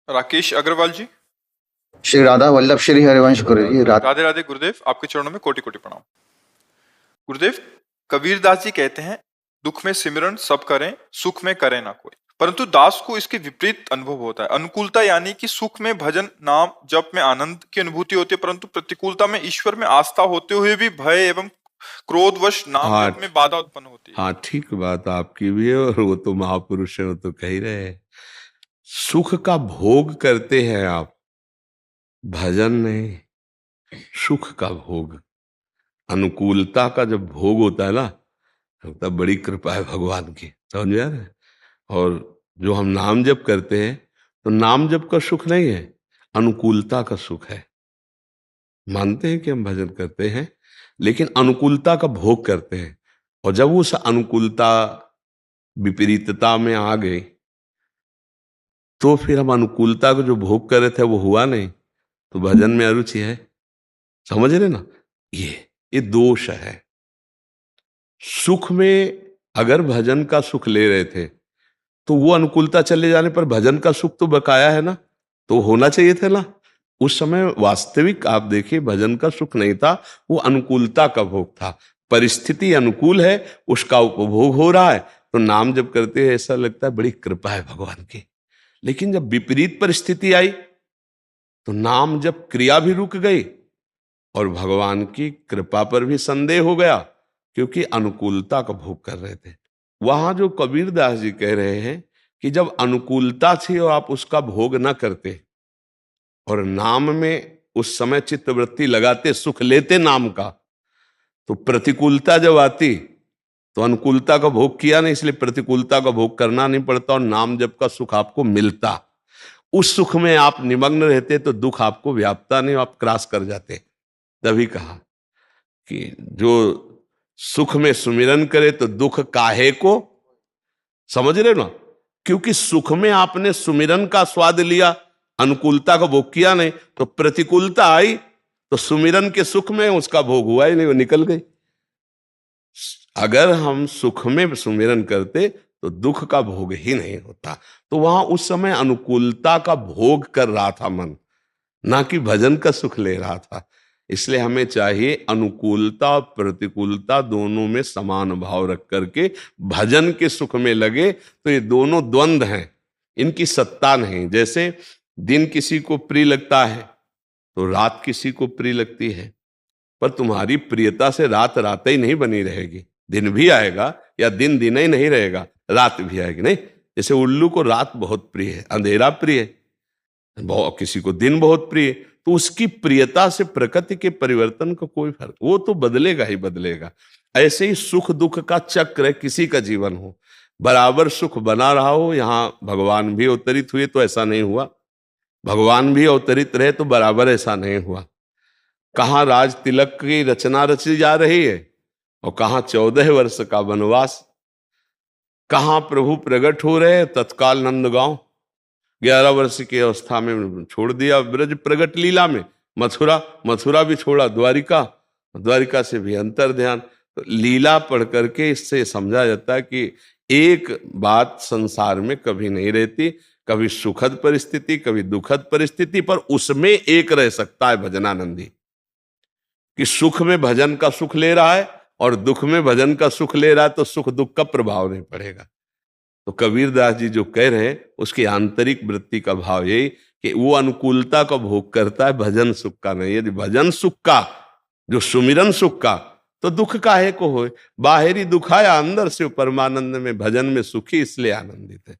राकेश अग्रवाल जी। श्री राधा वल्लभ श्री हरिवंश गुरु जी। राधे राधे गुरुदेव, आपके चरणों में कोटि कोटि प्रणाम। गुरुदेव, कबीरदास जी कहते हैं, दुख में सिमरन सब करें, सुख में करे ना कोई। परंतु दास को इसके विपरीत अनुभव होता है। अनुकूलता यानी कि सुख में भजन नाम जप में आनंद की अनुभूति होती है, परंतु प्रतिकूलता में ईश्वर में आस्था होते हुए भी भय एवं क्रोधवश नाम जप में बाधा उत्पन्न होती है। हाँ, ठीक बात आपकी भी है, और वो तो महापुरुष है, वो तो कह ही रहे हैं। सुख का भोग करते हैं आप, भजन नहीं, सुख का भोग। अनुकूलता का जब भोग होता है ना, तब बड़ी कृपा है भगवान की, समझ में आ रहा है। और जो हम नाम जप करते हैं, तो नाम जप का सुख नहीं है, अनुकूलता का सुख है। मानते हैं कि हम भजन करते हैं, लेकिन अनुकूलता का भोग करते हैं। और जब उस अनुकूलता विपरीतता में आ गई, तो फिर हम अनुकूलता को जो भोग कर रहे थे वो हुआ नहीं, तो भजन में अरुचि है। समझ रहे ना, ये दोष है। सुख में अगर भजन का सुख ले रहे थे, तो वो अनुकूलता चले जाने पर भजन का सुख तो बकाया है ना, तो होना चाहिए था ना। उस समय वास्तविक आप देखिए, भजन का सुख नहीं था, वो अनुकूलता का भोग था। परिस्थिति अनुकूल है, उसका उपभोग हो रहा है, तो नाम जब करते हैं ऐसा लगता है बड़ी कृपा है भगवान की। लेकिन जब विपरीत परिस्थिति आई, तो नाम जब क्रिया भी रुक गई और भगवान की कृपा पर भी संदेह हो गया, क्योंकि अनुकूलता का भोग कर रहे थे। वहां जो कबीरदास जी कह रहे हैं कि जब अनुकूलता थी और आप उसका भोग ना करते और नाम में उस समय चित्तवृत्ति लगाते, सुख लेते नाम का, तो प्रतिकूलता जब आती तो अनुकूलता का भोग किया नहीं, इसलिए प्रतिकूलता का भोग करना नहीं पड़ता और नाम जप का सुख आपको मिलता। उस सुख में आप निमग्न रहते तो दुख आपको व्यापता नहीं, आप क्रॉस कर जाते। तभी कहा कि जो सुख में सुमिरन करे तो दुख काहे को, समझ रहे ना। क्योंकि सुख में आपने सुमिरन का स्वाद लिया, अनुकूलता का भोग किया नहीं, तो प्रतिकूलता आई तो सुमिरन के सुख में उसका भोग हुआ ही नहीं, वो निकल गई। अगर हम सुख में सुमिरन करते तो दुख का भोग ही नहीं होता। तो वहां उस समय अनुकूलता का भोग कर रहा था मन, ना कि भजन का सुख ले रहा था। इसलिए हमें चाहिए अनुकूलता और प्रतिकूलता दोनों में समान भाव रख करके भजन के सुख में लगे, तो ये दोनों द्वंद्व हैं, इनकी सत्ता नहीं। जैसे दिन किसी को प्रिय लगता है तो रात किसी को प्रिय लगती है, पर तुम्हारी प्रियता से रात रात ही नहीं बनी रहेगी, दिन भी आएगा, या दिन दिन ही नहीं रहेगा, रात भी आएगी। नहीं, जैसे उल्लू को रात बहुत प्रिय है, अंधेरा प्रिय है, किसी को दिन बहुत प्रिय, तो उसकी प्रियता से प्रकृति के परिवर्तन का कोई फर्क, वो तो बदलेगा ही बदलेगा। ऐसे ही सुख दुख का चक्र है, किसी का जीवन हो, बराबर सुख बना रहा हो। यहां भगवान भी अवतरित हुए तो ऐसा नहीं हुआ, भगवान भी अवतरित रहे तो बराबर ऐसा नहीं हुआ। कहां राज तिलक की रचना रची जा रही है और कहां 14 वर्ष का वनवास। कहां प्रभु प्रकट हो रहे तत्काल नंदगांव, 11 वर्ष की अवस्था में छोड़ दिया ब्रज प्रगट लीला में, मथुरा भी छोड़ा, द्वारिका से भी अंतर ध्यान। तो लीला पढ़ करके इससे समझा जाता है कि एक बात संसार में कभी नहीं रहती, कभी सुखद परिस्थिति कभी दुखद परिस्थिति, पर उसमें एक रह सकता है भजनानंदी, कि सुख में भजन का सुख ले रहा है और दुख में भजन का सुख ले रहा है, तो सुख दुख का प्रभाव नहीं पड़ेगा। तो कबीरदास जी जो कह रहे हैं उसकी आंतरिक वृत्ति का भाव यही कि वो अनुकूलता का भोग करता है, भजन सुख का नहीं। यदि भजन सुख का, जो सुमिरन सुख का, तो दुख काहे को होए, बाहरी दुखाया अंदर से परमानंद में, भजन में सुखी इसलिए आनंदित है।